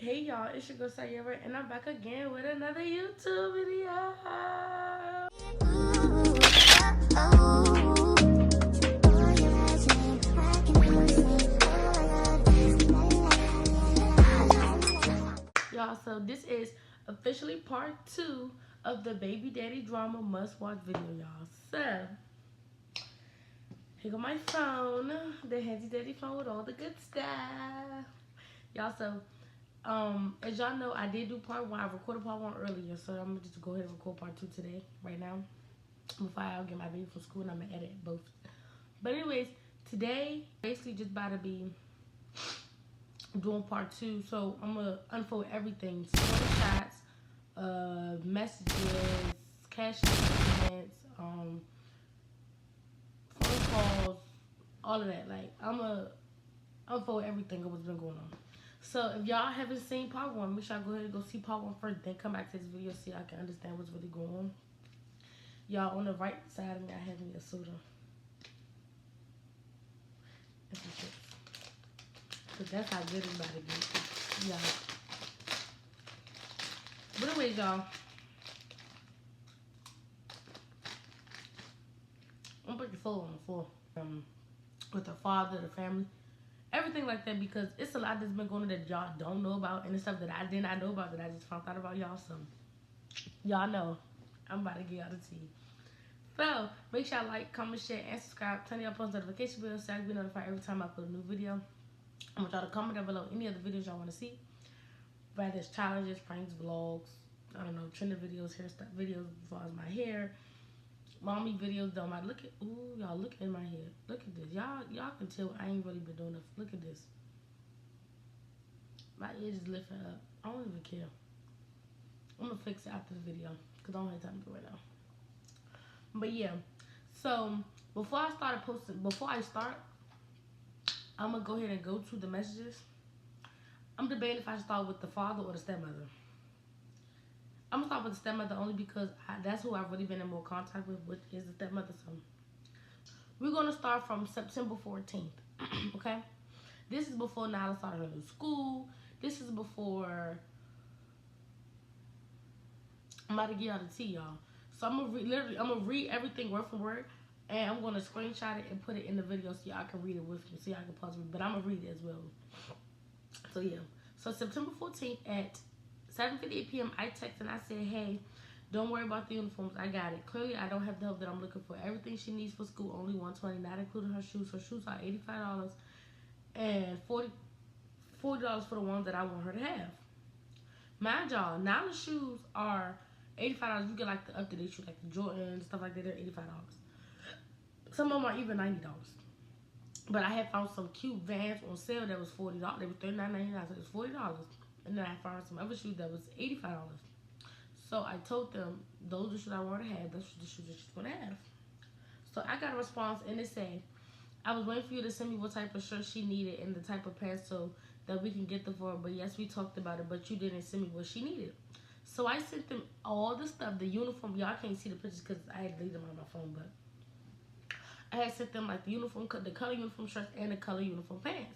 Hey y'all, it's your girl Syyeerraa, and I'm back again with another YouTube video. Y'all, so this is officially part 2 of the baby daddy drama must watch video, y'all. So, here go my phone, the handy daddy phone with all the good stuff. Y'all, so as y'all know, I did do part 1. I recorded part 1 earlier, so I'm gonna just go ahead and record part 2 today, right now, before I'll get my baby from school, and I'm gonna edit both. But anyways, today basically just about to be doing part 2, so I'm gonna unfold everything: screenshots, messages, cash payments, phone calls, all of that. Like, I'm gonna unfold everything of what's been going on. So if y'all haven't seen part 1, make sure y'all go ahead and go see part 1 first, then come back to this video so y'all can understand what's really going on. Y'all, on the right side of me, I have me a soda. Cause that's how good it's about to get. Yeah. But anyways, y'all, I'm putting the soda on the floor. With the father, the family, everything like that, because it's a lot that's been going on that y'all don't know about, and the stuff that I did not know about that I just found out about, y'all. So y'all know I'm about to get y'all the tea. So make sure y'all like, comment, share, and subscribe. Turn your post notification bell so y'all can be notified every time I put a new video. I want y'all to comment down below any other videos y'all want to see. Whether it's challenges, pranks, vlogs, I don't know, trending videos, hairstyle videos as far as my hair, mommy videos, don't matter. Look at, ooh, y'all, look at my hair. Look at this. Y'all can tell I ain't really been doing enough. Look at this. My ear just lifting up. I don't even care. I'm gonna fix it after the video because I don't have time to do it right now. But yeah, so before I start, I'm gonna go ahead and go to the messages. I'm debating if I should start with the father or the stepmother. I'm gonna start with the stepmother only because that's who I've really been in more contact with, which is the stepmother. So we're gonna start from September 14th. Okay, this is before Nyla started her new school. This is before I'm about to get y'all the tea, y'all. So I'm gonna read everything word for word, and I'm gonna screenshot it and put it in the video so y'all can read it with me, so y'all can pause me. But I'm gonna read it as well. So yeah. So September 14th at 7:58 p.m. I texted and I said, "Hey, don't worry about the uniforms. I got it. Clearly, I don't have the help that I'm looking for. Everything she needs for school, only $120, not including her shoes. Her shoes are $85, and $40 for the ones that I want her to have. Mind y'all, now the shoes are $85. You get like the up-to-date shoes, like the Jordans, stuff like that. They're $85. Some of them are even $90. But I had found some cute Vans on sale that was $40. They were $39.99, so it was $40. And then I found some other shoes that was $85. So I told them those are the shoes I want to have. Those are the shoes that she's gonna have. So I got a response, and it said, "I was waiting for you to send me what type of shirt she needed and the type of pants so that we can get them for her. But yes, we talked about it, but you didn't send me what she needed." So I sent them all the stuff, the uniform. Y'all can't see the pictures because I had deleted them on my phone, but I had sent them like the uniform, the color uniform shirts and the color uniform pants.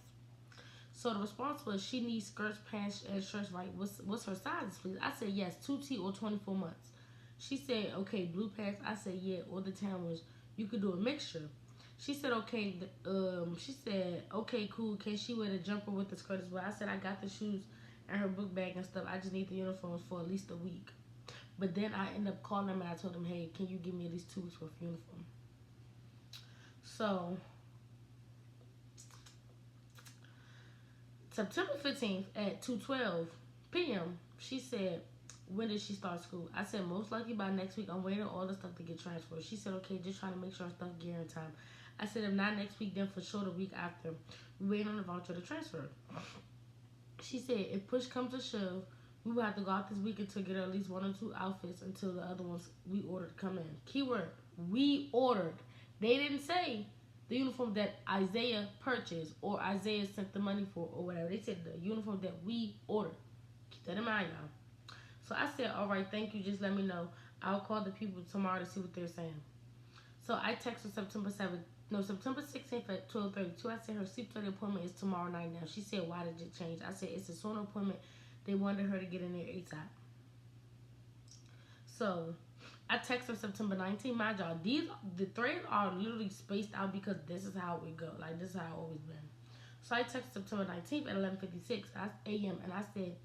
So the response was, "She needs skirts, pants, and shirts, right? What's her sizes, please?" I said, "Yes, 2T or 24 months." She said, "Okay, blue pants." I said, "Yeah, or the tan ones. You could do a mixture." She said, "Okay." She said, "Okay, cool. Can she wear the jumper with the skirt as well?" I said, "I got the shoes and her book bag and stuff. I just need the uniforms for at least a week." But then I ended up calling them and I told them, "Hey, can you give me at least 2 weeks worth of uniform?" So September 15th at 2:12 p.m. she said, "When did she start school?" I said, "Most likely by next week. I'm waiting on all the stuff to get transferred." She said, "Okay, just trying to make sure stuff get in time." I said, "If not next week, then for sure the week after. We're waiting on the voucher to transfer." She said, "If push comes to shove, we will have to go out this weekend to get her at least 1 or 2 outfits until the other ones we ordered come in." Keyword, we ordered. They didn't say the uniform that Isaiah purchased or Isaiah sent the money for or whatever. They said the uniform that we ordered. Keep that in mind, y'all. So I said, "All right, thank you. Just let me know. I'll call the people tomorrow to see what they're saying." So I texted September 16th at 12:32. I said her sleep study appointment is tomorrow night now. She said, "Why did it change?" I said, "It's a Sony appointment They wanted her to get in there ASAP. So I texted September 19th. My y'all, the threads are literally spaced out because this is how it go. Like, this is how it always been. So I texted September 19th at 11:56 a.m. and I said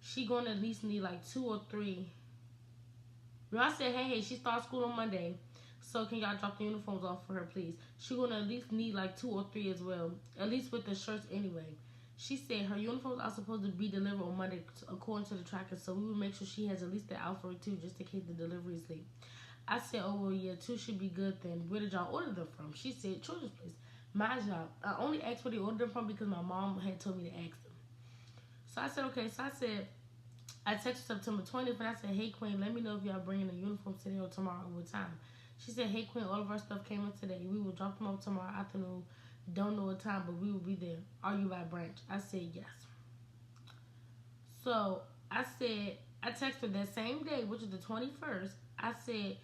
she gonna at least need like 2 or 3. You know, I said, hey, she starts school on Monday. So can y'all drop the uniforms off for her, please? She gonna at least need like 2 or 3 as well. At least with the shirts anyway. She said her uniforms are supposed to be delivered on Monday according to the tracker. So we will make sure she has at least the outfit too, just in case the delivery is late. I said, oh, well, yeah, 2 should be good then. Where did y'all order them from? She said, Children's Place. My job. I only asked where they ordered them from because my mom had told me to ask them. So I said, okay. So I texted September 20th and I said, hey, Queen, let me know if y'all bringing the uniforms today or tomorrow at what time. She said, hey, Queen, all of our stuff came in today. We will drop them off tomorrow afternoon. Don't know what time, but we will be there. Are you by branch? I said, yes. So I texted that same day, which is the 21st. I said,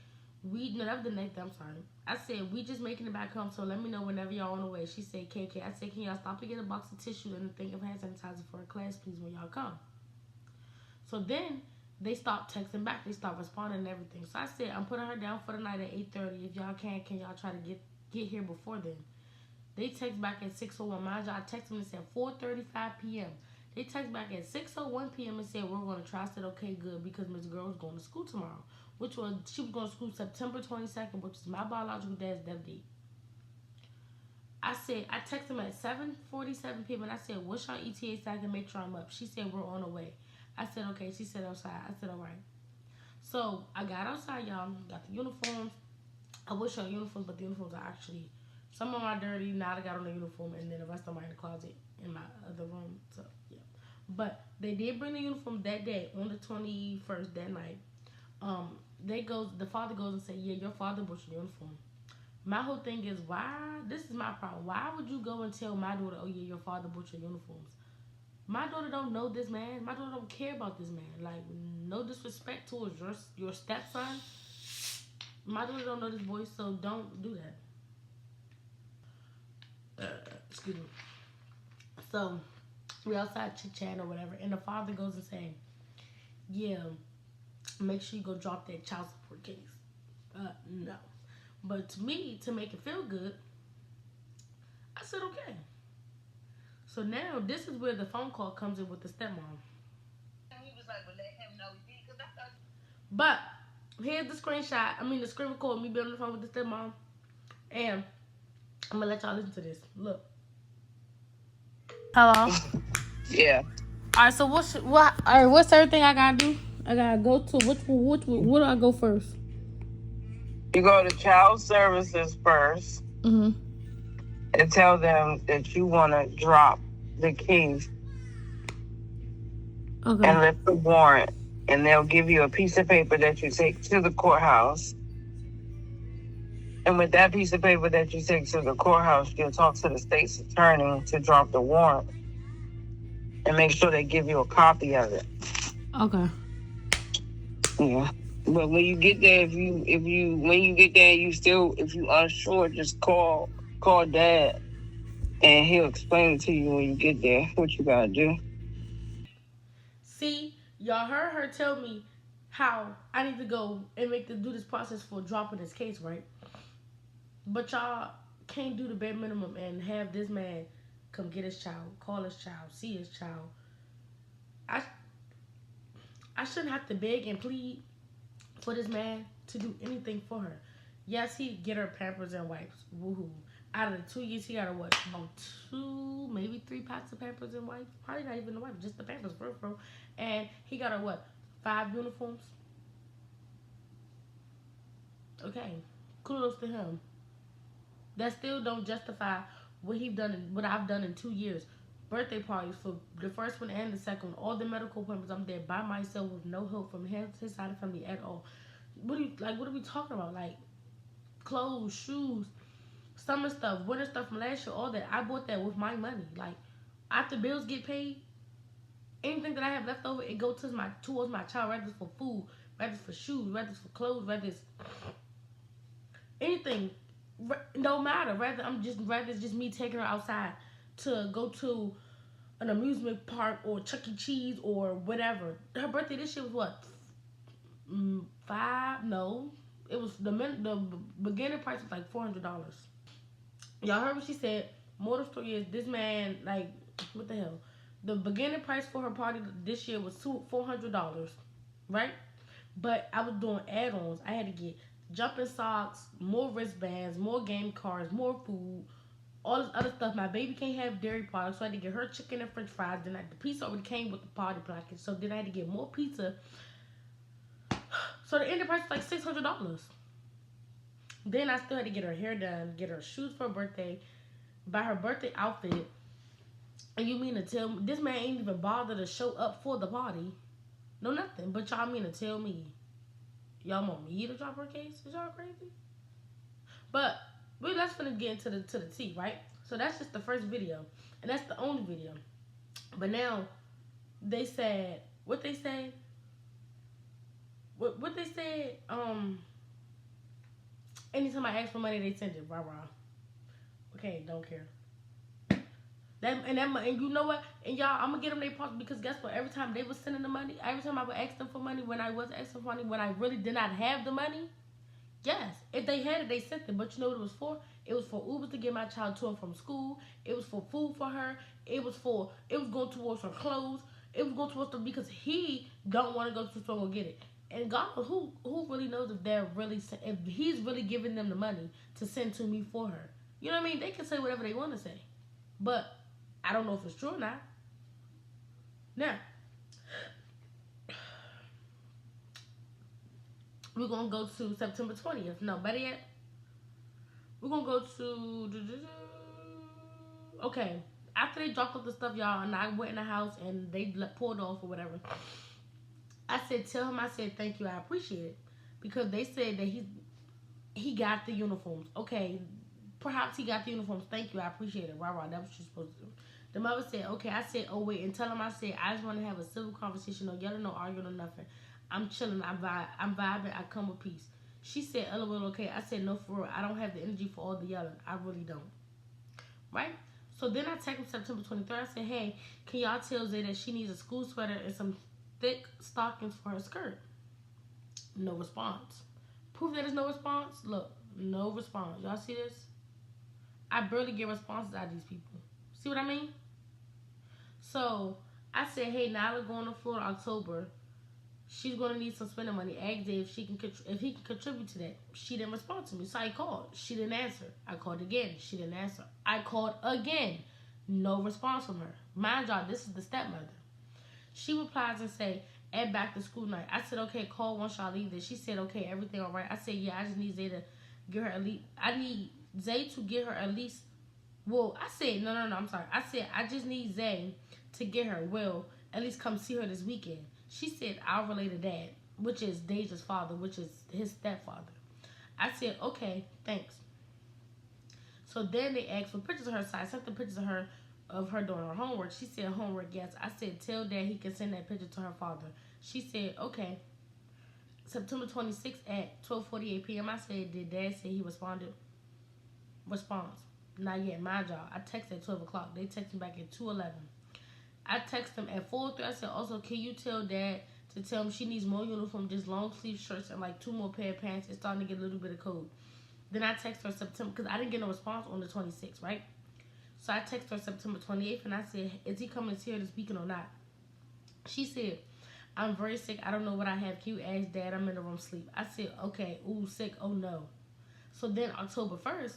that was the next day, I'm sorry. I said, we just making it back home, so let me know whenever y'all on the way. She said, KK. I said, can y'all stop and get a box of tissue and a thing of hand sanitizer for a class, please, when y'all come? So then they stopped texting back. They stopped responding and everything. So I said, I'm putting her down for the night at 8:30. If y'all can y'all try to get here before then? They text back at 6:01. Mind you, I texted them and said 4:35 p.m. They text back at 6:01 p.m. and said, we're going to try. I said, okay, good, because Miss Girl is going to school tomorrow. She was going to school September 22nd, which is my biological dad's death date. I texted them at 7:47 p.m. and I said, what's your ETA so I can make sure I'm up? She said, we're on the way. I said, okay. She said, outside. I said, all right. So I got outside, y'all. Got the uniforms. I wish your uniforms, but the uniforms are actually, some of them are dirty. Now I got on the uniform, and then the rest of them are in the closet in my other room. So, yeah. But they did bring the uniform that day, on the 21st, that night. The father goes and say, yeah, your father bought your uniform. My whole thing is, this is my problem. Why would you go and tell my daughter, oh yeah, your father bought your uniforms? My daughter don't know this man. My daughter don't care about this man. Like, no disrespect towards your stepson. My daughter don't know this boy, so don't do that. Excuse me. So, we outside chit-chatting or whatever, and the father goes and say, yeah, make sure you go drop that child support case. No. But to me, to make it feel good, I said, okay. So now, this is where the phone call comes in with the stepmom. He was like, well, let him know he did, because I thought... But, here's the screenshot. The screen record of me being on the phone with the stepmom. And I'm going to let y'all listen to this. Look. Hello? Yeah. Alright, so what's everything I gotta do? I gotta go to what do I go first? You go to Child Services first. Mm-hmm. And tell them that you want to drop the case. Okay. And lift the warrant. And they'll give you a piece of paper that you take to the courthouse. And with that piece of paper that you take to the courthouse, you'll talk to the state's attorney to drop the warrant. And make sure they give you a copy of it. Okay. Yeah. But when you get there, if you unsure, just call Dad, and he'll explain it to you when you get there what you gotta do. See, y'all heard her tell me how I need to go and do this process for dropping this case, right? But y'all can't do the bare minimum and have this man come get his child, call his child, see his child. I shouldn't have to beg and plead for this man to do anything for her. Yes, he get her Pampers and wipes. Woohoo. Out of the 2 years, he got her what? About 2, maybe 3 packs of Pampers and wipes. Probably not even the wipes, just the Pampers, bro. And he got her what? 5 uniforms? Okay. Kudos to him. That still don't justify what I've done in 2 years. Birthday parties for the first one and the second one. All the medical appointments, I'm there by myself with no help from his side of the family at all. What are we talking about? Like, clothes, shoes, summer stuff, winter stuff from last year, all that. I bought that with my money. Like, after bills get paid, anything that I have left over, it goes towards my child, whether it's for food, whether it's for shoes, whether it's for clothes, whether it's anything. No matter. Rather it's just me taking her outside to go to an amusement park or Chuck E. Cheese or whatever. Her birthday this year was what? 5? No, it was the beginning price was like $400. Y'all heard what she said. Moral story is this man, like, what the hell? The beginning price for her party this year was $400, right? But I was doing add-ons. I had to get jumping socks, more wristbands, more game cards, more food, all this other stuff. My baby can't have dairy products, so I had to get her chicken and french fries. Then the pizza already came with the party package, so then I had to get more pizza. So the ending price was like $600. Then I still had to get her hair done, get her shoes for her birthday, buy her birthday outfit. And you mean to tell me this man ain't even bothered to show up for the party? No, nothing. But y'all mean to tell me y'all want me to drop her case? Is y'all crazy? But let's finna get into the tea, right? So that's just the first video, and that's the only video. But now they said what they say. What they said. Anytime I ask for money, they send it. Rah rah. Okay, don't care. And you know what? And y'all, I'm gonna get them their parts because guess what? Every time they was sending the money, every time I would ask them for money, when I was asking for money, when I really did not have the money, yes, if they had it, they sent it. But you know what it was for? It was for Uber to get my child to and from school. It was for food for her. It was going towards her clothes. It was going towards because he don't want to go to the store and get it. And God, who really knows if he's really giving them the money to send to me for her? You know what I mean? They can say whatever they want to say, but I don't know if it's true or not. Now, we're going to go to September 20th. No, better yet, we're going to go to... Okay, after they dropped off the stuff, y'all, and I went in the house and they pulled off or whatever, I said, tell him I said, thank you, I appreciate it. Because they said that he got the uniforms. Okay, perhaps he got the uniforms. Thank you, I appreciate it. Rah, rah, that's what you're supposed to do. The mother said, okay. I said, oh, wait. And tell him I said, I just want to have a civil conversation. No yelling, no arguing, no nothing. I'm chilling. I'm vibing. I come with peace. She said, LOL, okay. I said, no, for real. I don't have the energy for all the yelling. I really don't. Right? So then I texted him September 23rd. I said, hey, can y'all tell Zay that she needs a school sweater and some thick stockings for her skirt? No response. Proof that there's no response? Look, no response. Y'all see this? I barely get responses out of these people. See what I mean? So I said, hey, Nyla going to Florida October. She's going to need some spending money. Ask Dave if he can contribute to that. She didn't respond to me. So I called. She didn't answer. I called again. She didn't answer. I called again. No response from her. Mind y'all, this is the stepmother. She replies and say, at back to school night. I said, okay, call once y'all leave this. She said, okay, everything all right. I said, yeah, I just need Zay to get her at least. I need Zay to get her at least. Well, I said, no, I'm sorry. I said, I just need Zay to get her. Well, at least come see her this weekend. She said, I'll relay to Dad, which is Deja's father, which is his stepfather. I said, okay, thanks. So then they asked for pictures of her. So I sent the pictures of her doing her homework. She said, homework, yes. I said, tell Dad he can send that picture to her father. She said, okay. September 26th at 12:48 p.m. I said, did Dad say he responded? Response. Not yet, mind y'all. I texted at 12 o'clock. They texted back at 2:11. I texted them at 4:03. I said, also, can you tell Dad to tell him she needs more uniform, just long sleeve shirts and like 2 more pair of pants. It's starting to get a little bit of cold. Then I texted her September, because I didn't get no response on the 26th, right? So I texted her September 28th and I said, is he coming to see her this weekend or not? She said, I'm very sick. I don't know what I have. Can you ask Dad? I'm in the room sleep. I said, okay. Ooh, sick. Oh, no. So then October 1st,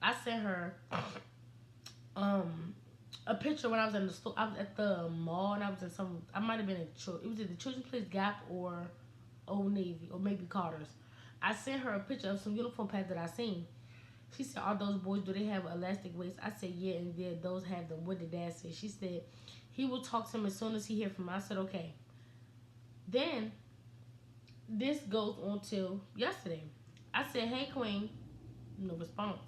I sent her a picture when I was in the store. I was at the mall and I was in I might have been it was either Children's Place, Gap, or Old Navy, or maybe Carter's. I sent her a picture of some uniform pads that I seen. She said, are those boys, do they have elastic waist? I said, yeah, and yeah, those have them. What did Dad say? She said, he will talk to him as soon as he hears from him. I said, okay. Then, this goes on till yesterday. I said, hey, Queen. No response.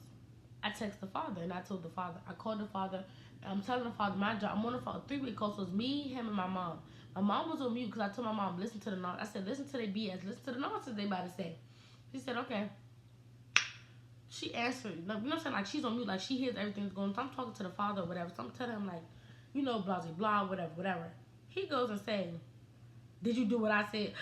I texted the father, and I told the father. I called the father. I'm telling the father, my job. I'm on the phone. 3-week call, so it's me, him, and my mom. My mom was on mute because I told my mom, listen to the nonsense. I said, listen to their BS. Listen to the nonsense they about to say. She said, okay. She answered. You know what I'm saying? Like, she's on mute. Like, she hears everything that's going on. So I'm talking to the father or whatever. So I'm telling him, like, you know, blah, blah, blah, whatever, whatever. He goes and says, did you do what I said?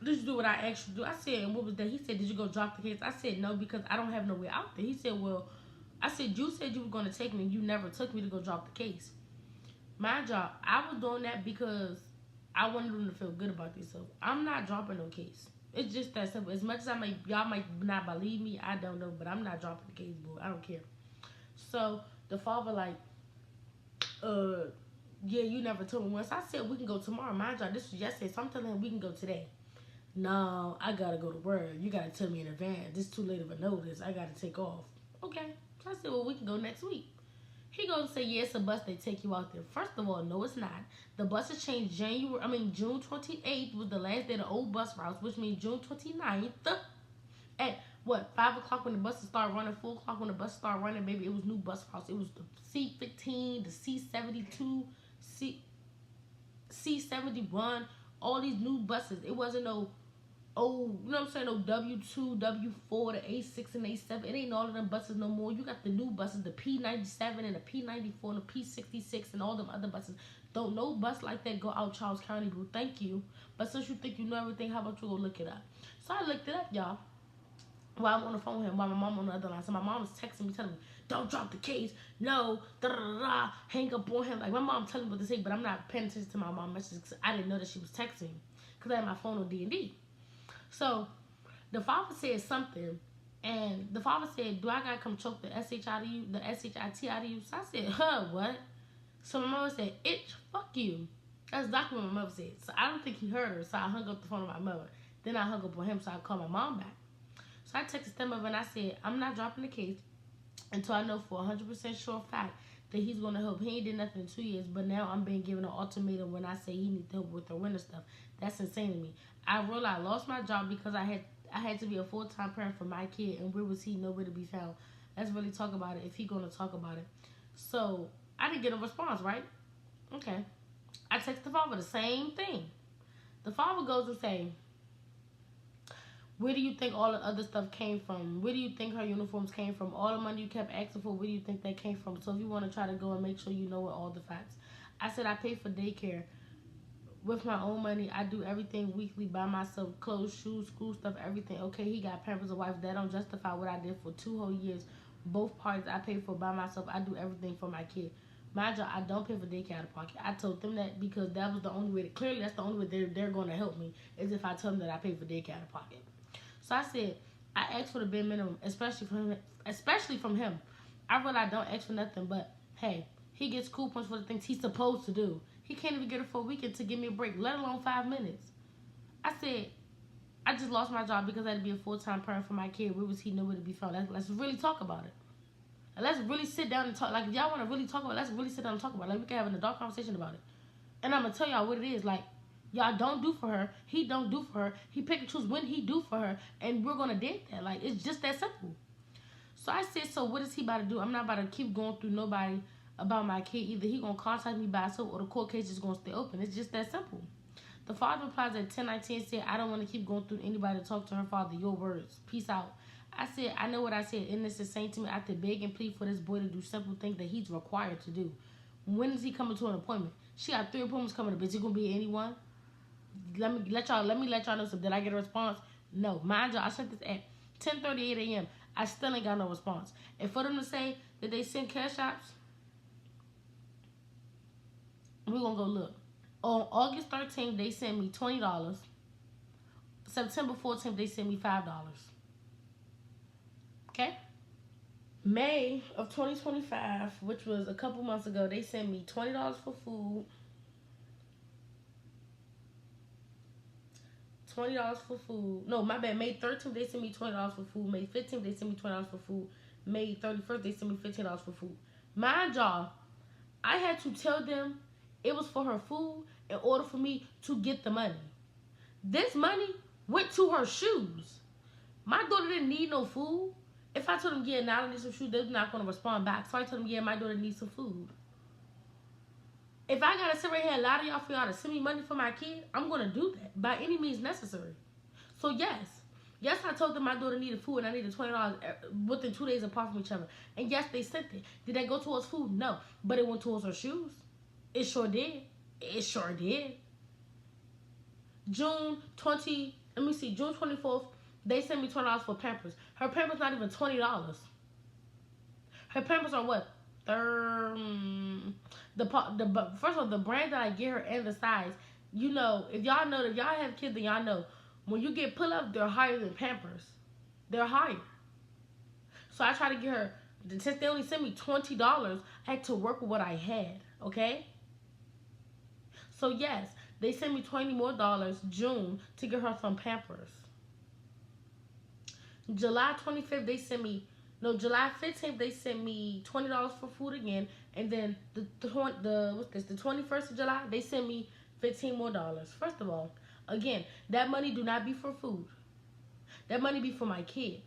Did you do what I asked you to do? I said, and what was that? He said, did you go drop the case? I said, no, because I don't have no way out there. He said, well, I said, you said you were going to take me, and you never took me to go drop the case. My job, I was doing that because I wanted them to feel good about themselves. I'm not dropping no case. It's just that simple. As much as y'all might not believe me, I don't know, but I'm not dropping the case, boy. I don't care. So the father like, yeah, you never told me once. I said we can go tomorrow. My job, this was yesterday, so I'm telling him we can go today. No, I gotta go to work. You gotta tell me in advance. This is too late of a notice. I gotta take off. Okay. So I said, well, we can go next week. He goes and say, yeah, it's a bus. They take you out there. First of all, no, it's not. The buses changed June 28th was the last day of the old bus routes, which means June 29th. At what, 5 o'clock when the buses start running, 4 o'clock when the buses start running, baby, it was new bus routes. It was the C15, the C72, C71, all these new buses. It wasn't no old, you know what I'm saying, no W2, W4, the A6 and A7. It ain't all of them buses no more. You got the new buses, the P97 and the P94 and the P66 and all them other buses. Don't no bus like that go out Charles County, boo. Thank you. But since you think you know everything, how about you go look it up? So I looked it up, y'all. While I'm on the phone with him, while my mom on the other line. So my mom was texting me, telling me, don't drop the case. No, da-da-da-da. Hang up on him. Like, my mom telling me what to say, but I'm not paying attention to my mom's messages because I didn't know that she was texting. Because I had my phone on D&D. So the father said something, and the father said, do I gotta come choke the SHIT out of you? So I said, what? So my mother said, itch, fuck you. That's exactly what my mother said. So I don't think he heard her, so I hung up the phone with my mother. Then I hung up on him, so I called my mom back. So I texted them over and I said, I'm not dropping the case until I know for 100% sure fact that he's going to help. He ain't did nothing in 2 years, but now I'm being given an ultimatum when I say he needs help with the winter stuff. That's insane to me. I realized I lost my job because I had to be a full-time parent for my kid, and where was he? Nowhere to be found. Let's really talk about it if he's going to talk about it. So I didn't get a response, right? Okay. I text the father the same thing. The father goes and say, where do you think all the other stuff came from? Where do you think her uniforms came from? All the money you kept asking for, where do you think that came from? So if you want to try to go and make sure you know all the facts. I said I pay for daycare with my own money. I do everything weekly by myself. Clothes, shoes, school stuff, everything. Okay, he got Pampers and wipes. That don't justify what I did for 2 whole years. Both parties I pay for by myself. I do everything for my kid. My job, I don't pay for daycare out of pocket. I told them that because that was the only way. Clearly, that's the only way they're going to help me is if I tell them that I pay for daycare out of pocket. So I said, I asked for the bare minimum, especially from him. I really don't ask for nothing, but hey, he gets coupons for the things he's supposed to do. He can't even get it for a weekend to give me a break, let alone 5 minutes. I said, I just lost my job because I had to be a full-time parent for my kid. Where was he? Nowhere to be found. Let's really talk about it. And let's really sit down and talk. Like, if y'all want to really talk about it, let's really sit down and talk about it. Like, we can have an adult conversation about it. And I'm going to tell y'all what it is. Like, y'all don't do for her. He don't do for her. He pick and choose when he do for her. And we're going to date that. Like, it's just that simple. So I said, so what is he about to do? I'm not about to keep going through nobody about my kid. Either he going to contact me by himself or the court case is going to stay open. It's just that simple. The father replies at 10:19 said, I don't want to keep going through anybody to talk to her father. Your words. Peace out. I said, I know what I said. And this is saying to me, I have to beg and plead for this boy to do simple things that he's required to do. When is he coming to an appointment? She got 3 appointments coming up. Is it going to be anyone? Let me let y'all know something. Did I get a response? No. Mind y'all, I sent this at 10:38 a.m. I still ain't got no response. And for them to say that they send cash apps, we're going to go look. On August 13th, they sent me $20. September 14th, they sent me $5. Okay? May of 2025, which was a couple months ago, they sent me $20 for food. $20 for food. No, my bad. May 13th, they sent me $20 for food. May 15th, they sent me $20 for food. May 31st, they sent me $15 for food. Mind y'all, I had to tell them it was for her food in order for me to get the money. This money went to her shoes. My daughter didn't need no food. If I told them, yeah, now I need some shoes, they're not going to respond back. So I told them, yeah, my daughter needs some food. If I got to sit right here and lie to y'all for y'all to send me money for my kid, I'm going to do that by any means necessary. So yes, I told them my daughter needed food and I needed $20 within 2 days apart from each other. And yes, they sent it. Did that go towards food? No. But it went towards her shoes. It sure did. It sure did. June 24th, they sent me $20 for Pampers. Her Pampers not even $20. Her Pampers are what? First of all, the brand that I get her and the size. You know, if y'all know, if y'all have kids, then y'all know when you get pull up, they're higher than Pampers. They're higher. So I try to get her. Since they only sent me $20, I had to work with what I had. Okay. So yes, they sent me $20 more June to get her some Pampers. July 25th, they sent me. No, July 15th, they sent me $20 for food again, and then the 21st of July, they sent me $15 more. First of all, again, that money do not be for food. That money be for my kid.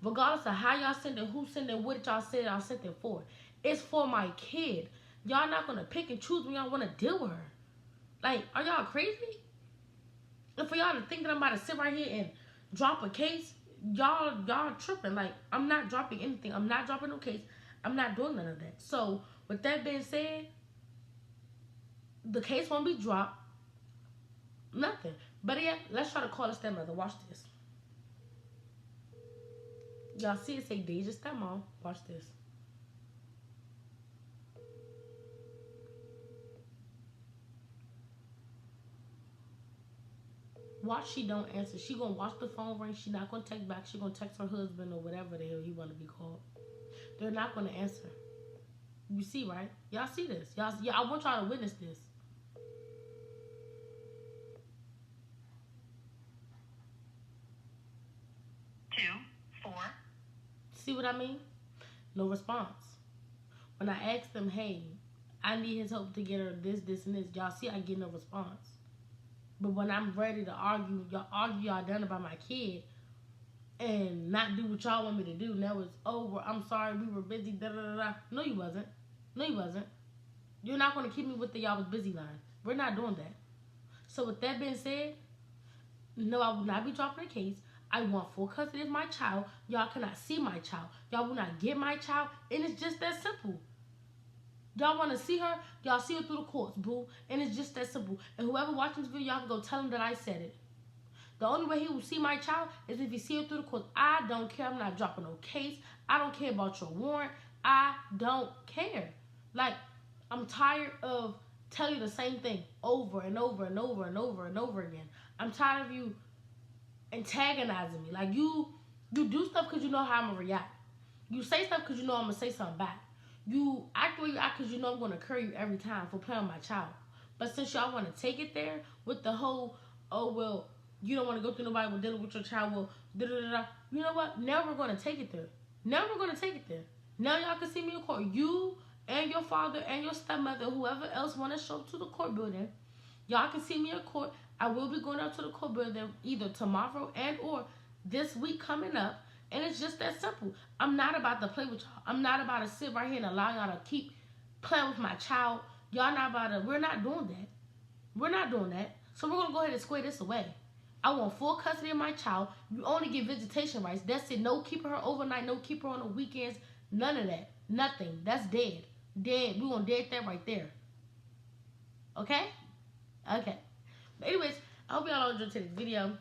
Regardless of how y'all send it, who send it, what y'all said y'all sent it for, it's for my kid. Y'all not gonna pick and choose when y'all want to deal with her. Like, are y'all crazy? And for y'all to think that I'm about to sit right here and drop a case. Y'all tripping. Like, I'm not dropping anything. I'm not dropping no case. I'm not doing none of that. So, with that being said, the case won't be dropped. Nothing. But yeah, let's try to call a stepmother. Watch this. Y'all see it say Deja's stepmom. Watch this. Watch, she don't answer. She gonna watch the phone ring. She not gonna text back. She gonna text her husband or whatever the hell he wanna be called. They're not gonna answer. You see, right? Y'all see this? Y'all, yeah. I want y'all to witness this. See what I mean? No response. When I ask them, hey, I need his help to get her this, and this. Y'all see, I get no response. But when I'm ready to argue y'all done about my kid and not do what y'all want me to do. Now it's over. I'm sorry, we were busy. Da da da da. No, you wasn't. No, you wasn't. You're not going to keep me with the y'all was busy line. We're not doing that. So with that being said, no, I will not be dropping a case. I want full custody of my child. Y'all cannot see my child. Y'all will not get my child. And it's just that simple. Y'all want to see her? Y'all see her through the courts, boo. And it's just that simple. And whoever watching this video, y'all can go tell him that I said it. The only way he will see my child is if he see her through the courts. I don't care. I'm not dropping no case. I don't care about your warrant. I don't care. Like, I'm tired of telling you the same thing over and over and over and over and over again. I'm tired of you antagonizing me. Like, you do stuff because you know how I'm going to react. You say stuff because you know I'm going to say something back. You act the way you act because you know I'm going to curry you every time for playing with my child. But since y'all want to take it there with the whole, oh, well, you don't want to go through nobody with dealing with your child, well, da-da-da-da. You know what? Now we're going to take it there. Now we're going to take it there. Now y'all can see me in court. You and your father and your stepmother, whoever else want to show up to the court building, y'all can see me in court. I will be going out to the court building either tomorrow and or this week coming up. And it's just that simple. I'm not about to play with y'all. I'm not about to sit right here and allow y'all to keep playing with my child. Y'all not about to, we're not doing that. We're not doing that. So we're going to go ahead and square this away. I want full custody of my child. You only get visitation rights. That's it. No keeping her overnight. No keep her on the weekends. None of that. Nothing. That's dead. Dead. We're going to dead that right there. Okay? Okay. But anyways, I hope y'all enjoyed today's video.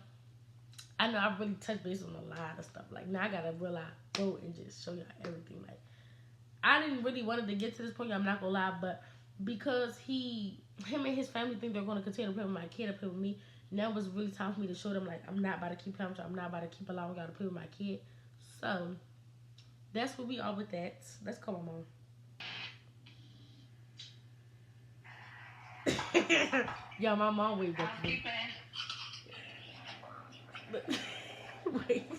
I know I've really touched base on a lot of stuff. Like, now I gotta realize, go and just show y'all everything. Like, I didn't really want to get to this point, I'm not gonna lie, but because him and his family think they're gonna continue to play with my kid and play with me, now it was really time for me to show them, like, I'm not about to keep playing with y'all. I'm not about to keep allowing y'all to play with my kid. So, that's where we are with that. Let's call my mom. Yo, my mom waved at me. Wait.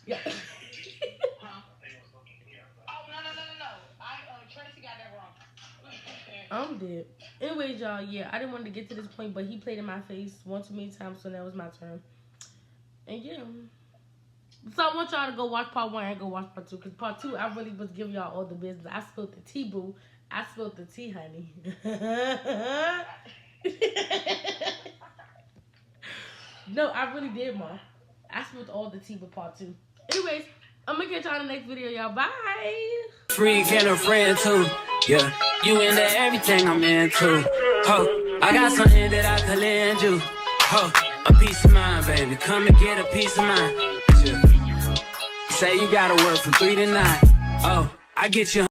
Yeah. Tracy got that wrong. I'm dead. Anyways, y'all, yeah, I didn't want to get to this point, but he played in my face one too many times, so now it's my turn. And yeah. So I want y'all to go watch part 1 and go watch part 2, because part 2, I really was giving y'all all the business. I spilled the tea, boo. I spilled the tea, honey. No, I really did, Mom. I spilled all the tea with part 2. Anyways, I'm gonna catch y'all in the next video, y'all. Bye. Freak and a friend too. Yeah, you into everything I'm into. Ho, I got something that I could lend you. Ho, a piece of mind, baby. Come and get a piece of mind. Yeah. Say you gotta work from 3 to 9. Oh, I get you.